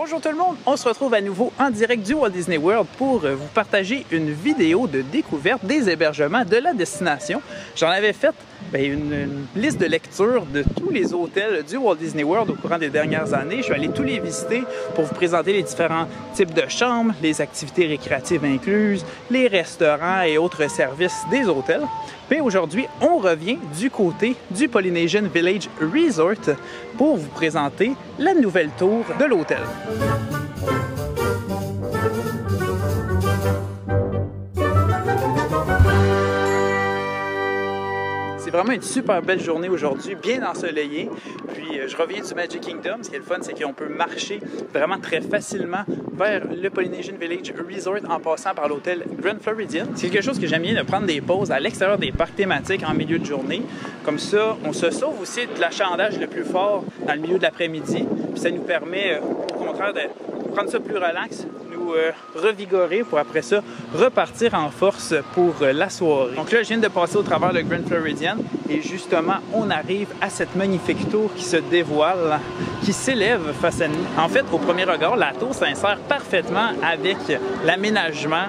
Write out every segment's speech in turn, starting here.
Bonjour tout le monde, on se retrouve à nouveau en direct du Walt Disney World pour vous partager une vidéo de découverte des hébergements de la destination. J'en avais fait une liste de lecture de tous les hôtels du Walt Disney World au courant des dernières années. Je suis allé tous les visiter pour vous présenter les différents types de chambres, les activités récréatives incluses, les restaurants et autres services des hôtels. Mais aujourd'hui, on revient du côté du Polynesian Village Resort pour vous présenter la nouvelle tour de l'hôtel. C'est vraiment une super belle journée aujourd'hui, bien ensoleillée. Puis je reviens du Magic Kingdom. Ce qui est le fun, c'est qu'on peut marcher vraiment très facilement vers le Polynesian Village Resort en passant par l'hôtel Grand Floridian. C'est quelque chose que j'aime bien de prendre des pauses à l'extérieur des parcs thématiques en milieu de journée. Comme ça, on se sauve aussi de l'achalandage le plus fort dans le milieu de l'après-midi. Puis ça nous permet, au contraire, de prendre ça plus relax, nous revigorer pour après ça repartir en force pour la soirée. Donc là, je viens de passer au travers le Grand Floridian et justement, on arrive à cette magnifique tour qui se dévoile, qui s'élève face à nous. En fait, au premier regard, la tour s'insère parfaitement avec l'aménagement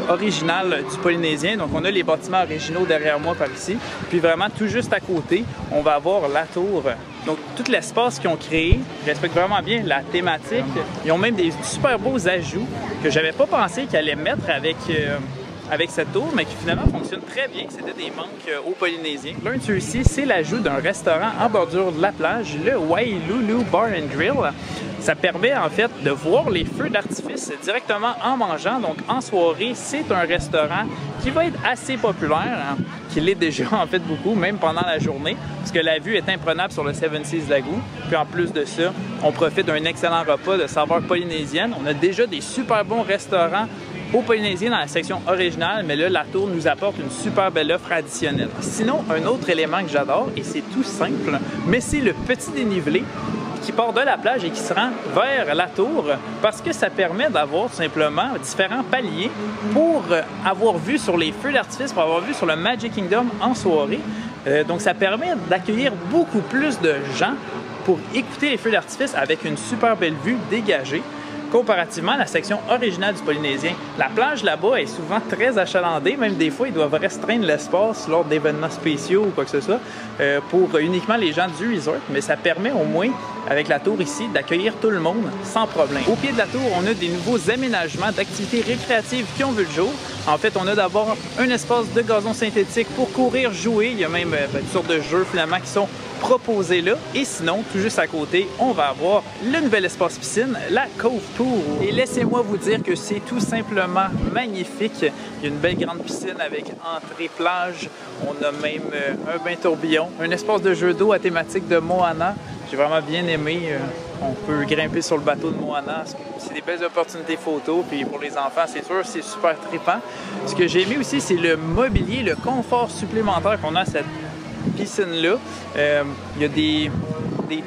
original du Polynésien. Donc, on a les bâtiments originaux derrière moi par ici. Puis vraiment, tout juste à côté, on va avoir la tour. Donc, tout l'espace qu'ils ont créé respecte vraiment bien la thématique. Ils ont même des super beaux ajouts que j'avais pas pensé qu'ils allaient mettre avec cette tour, mais qui finalement fonctionne très bien. C'était des manques aux Polynésiens. L'un de ceux-ci, c'est l'ajout d'un restaurant en bordure de la plage, le Wailoulou Bar and Grill. Ça permet en fait de voir les feux d'artifice directement en mangeant. Donc en soirée, c'est un restaurant qui va être assez populaire, qui l'est déjà en fait beaucoup, même pendant la journée, parce que la vue est imprenable sur le Seven Seas Lagoon. Puis en plus de ça, on profite d'un excellent repas de saveur polynésienne. On a déjà des super bons restaurants au Polynésien dans la section originale, mais là, la tour nous apporte une super belle offre additionnelle. Sinon, un autre élément que j'adore, et c'est tout simple, mais c'est le petit dénivelé qui part de la plage et qui se rend vers la tour parce que ça permet d'avoir tout simplement différents paliers pour avoir vu sur les feux d'artifice, pour avoir vu sur le Magic Kingdom en soirée. Donc ça permet d'accueillir beaucoup plus de gens pour écouter les feux d'artifice avec une super belle vue dégagée. Comparativement à la section originale du Polynésien, la plage là-bas est souvent très achalandée, même des fois ils doivent restreindre l'espace lors d'événements spéciaux ou quoi que ce soit pour uniquement les gens du resort, mais ça permet au moins, avec la tour ici, d'accueillir tout le monde sans problème. Au pied de la tour, on a des nouveaux aménagements d'activités récréatives qui ont vu le jour. En fait, on a d'abord un espace de gazon synthétique pour courir, jouer. Il y a même toutes sortes de jeux finalement qui sont proposés là. Et sinon, tout juste à côté, on va avoir le nouvel espace piscine, la Cove Pool. Et laissez-moi vous dire que c'est tout simplement magnifique. Il y a une belle grande piscine avec entrée plage. On a même un bain tourbillon, un espace de jeu d'eau à thématique de Moana. J'ai vraiment bien aimé. On peut grimper sur le bateau de Moana. C'est des belles opportunités photos. Puis pour les enfants, c'est sûr, c'est super trippant. Ce que j'ai aimé aussi, c'est le mobilier, le confort supplémentaire qu'on a à cette piscine-là. Il y a des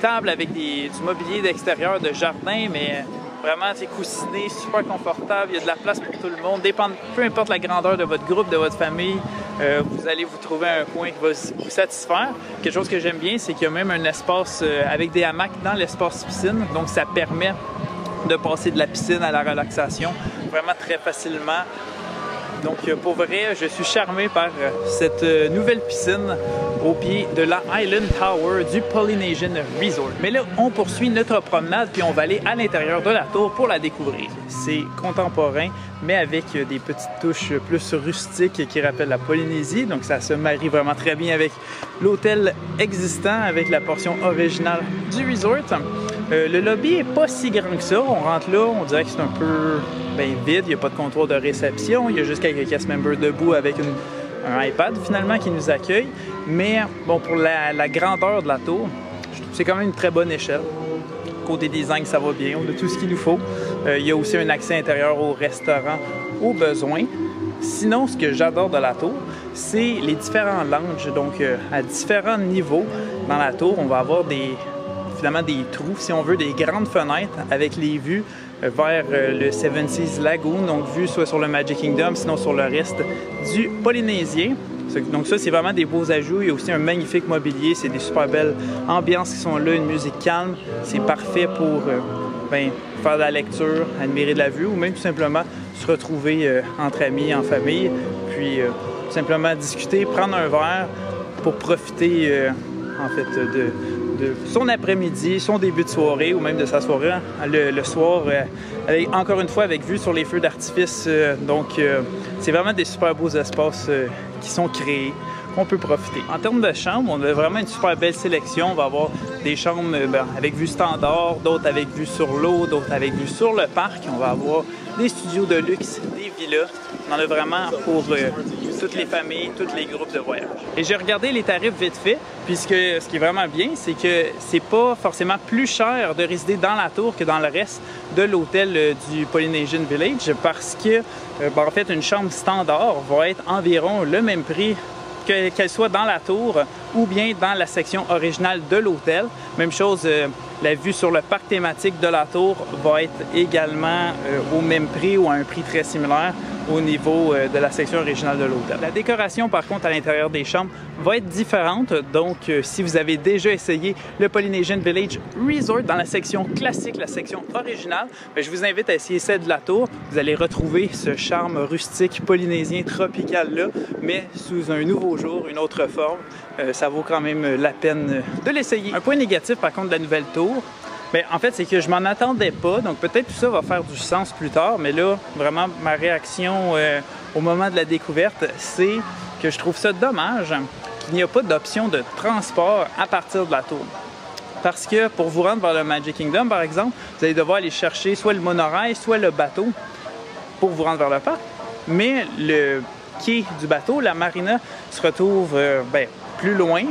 tables avec du mobilier d'extérieur, de jardin, mais vraiment, c'est coussiné, super confortable. Il y a de la place pour tout le monde. Peu importe la grandeur de votre groupe, de votre famille, vous allez vous trouver un coin qui va vous satisfaire. Quelque chose que j'aime bien, c'est qu'il y a même un espace avec des hamacs dans l'espace piscine. Donc, ça permet de passer de la piscine à la relaxation vraiment très facilement. Donc, pour vrai, je suis charmé par cette nouvelle piscine au pied de la Island Tower du Polynesian Resort. Mais là, on poursuit notre promenade puis on va aller à l'intérieur de la tour pour la découvrir. C'est contemporain, mais avec des petites touches plus rustiques qui rappellent la Polynésie. Donc, ça se marie vraiment très bien avec l'hôtel existant, avec la portion originale du resort. Le lobby est pas si grand que ça. On rentre là, on dirait que c'est un peu vide. Il n'y a pas de comptoir de réception. Il y a juste quelques cast members debout avec un iPad finalement qui nous accueille. Mais bon, pour la grandeur de la tour, je trouve que c'est quand même une très bonne échelle. Côté design, ça va bien. On a tout ce qu'il nous faut. Il y a aussi un accès intérieur au restaurant au besoin. Sinon, ce que j'adore de la tour, c'est les différents lounges. Donc, à différents niveaux dans la tour, on va avoir finalement des trous, si on veut, des grandes fenêtres avec les vues vers le Seven Seas Lagoon, donc vue soit sur le Magic Kingdom, sinon sur le reste du Polynésien. Donc ça, c'est vraiment des beaux ajouts. Il y a aussi un magnifique mobilier, c'est des super belles ambiances qui sont là, une musique calme. C'est parfait pour faire de la lecture, admirer de la vue ou même tout simplement se retrouver entre amis, en famille, puis tout simplement discuter, prendre un verre pour profiter en fait de son après-midi, son début de soirée ou même de sa soirée le soir, encore une fois avec vue sur les feux d'artifice. Donc c'est vraiment des super beaux espaces qui sont créés, qu'on peut profiter. En termes de chambres, on a vraiment une super belle sélection. On va avoir des chambres avec vue standard, d'autres avec vue sur l'eau, d'autres avec vue sur le parc. On va avoir des studios de luxe, des villas. On en a vraiment pour toutes les familles, tous les groupes de voyage. Et j'ai regardé les tarifs vite fait, puisque ce qui est vraiment bien, c'est que c'est pas forcément plus cher de résider dans la tour que dans le reste de l'hôtel du Polynesian Village, parce que, en fait, une chambre standard va être environ le même prix qu'elle soit dans la tour ou bien dans la section originale de l'hôtel. Même chose, la vue sur le parc thématique de la tour va être également au même prix ou à un prix très similaire au niveau de la section originale de l'hôtel. La décoration, par contre, à l'intérieur des chambres va être différente. Donc, si vous avez déjà essayé le Polynesian Village Resort dans la section classique, la section originale, bien, je vous invite à essayer celle de la tour. Vous allez retrouver ce charme rustique polynésien tropical-là, mais sous un nouveau jour, une autre forme. Ça vaut quand même la peine de l'essayer. Un point négatif, par contre, de la nouvelle tour, bien, en fait, c'est que je m'en attendais pas, donc peut-être tout ça va faire du sens plus tard, mais là, vraiment, ma réaction au moment de la découverte, c'est que je trouve ça dommage qu'il n'y a pas d'option de transport à partir de la tour. Parce que pour vous rendre vers le Magic Kingdom, par exemple, vous allez devoir aller chercher soit le monorail, soit le bateau pour vous rendre vers le parc, mais le quai du bateau, la marina, se retrouve plus loin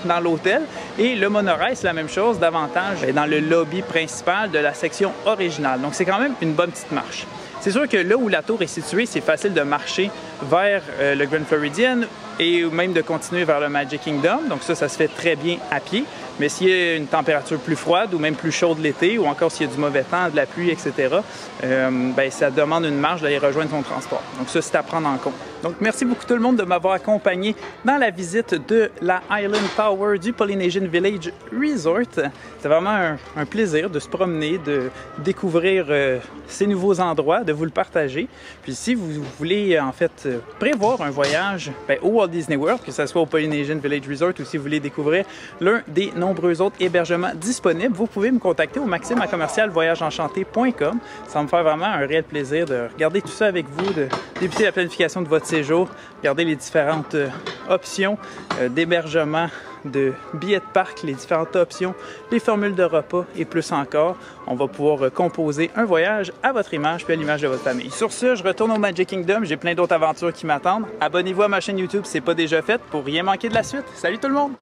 dans l'hôtel et le monorail, c'est la même chose, davantage dans le lobby principal de la section originale. Donc c'est quand même une bonne petite marche. C'est sûr que là où la tour est située, c'est facile de marcher vers le Grand Floridian et même de continuer vers le Magic Kingdom. Donc ça se fait très bien à pied. Mais s'il y a une température plus froide ou même plus chaude l'été, ou encore s'il y a du mauvais temps, de la pluie, etc., ça demande une marge d'aller rejoindre son transport. Donc ça, c'est à prendre en compte. Donc merci beaucoup tout le monde de m'avoir accompagné dans la visite de la Island Tower du Polynesian Village Resort. C'est vraiment un plaisir de se promener, de découvrir ces nouveaux endroits, de vous le partager. Puis si vous voulez en fait prévoir un voyage au Walt Disney World, que ce soit au Polynesian Village Resort ou si vous voulez découvrir l'un des nombreux autres hébergements disponibles, vous pouvez me contacter au maxime@voyageenchanté.com. Ça va me faire vraiment un réel plaisir de regarder tout ça avec vous, de débuter la planification de votre séjour, regarder les différentes options d'hébergement, de billets de parc, les différentes options, les formules de repas et plus encore. On va pouvoir composer un voyage à votre image puis à l'image de votre famille. Sur ce, je retourne au Magic Kingdom. J'ai plein d'autres aventures qui m'attendent. Abonnez-vous à ma chaîne YouTube si ce n'est pas déjà fait pour rien manquer de la suite. Salut tout le monde!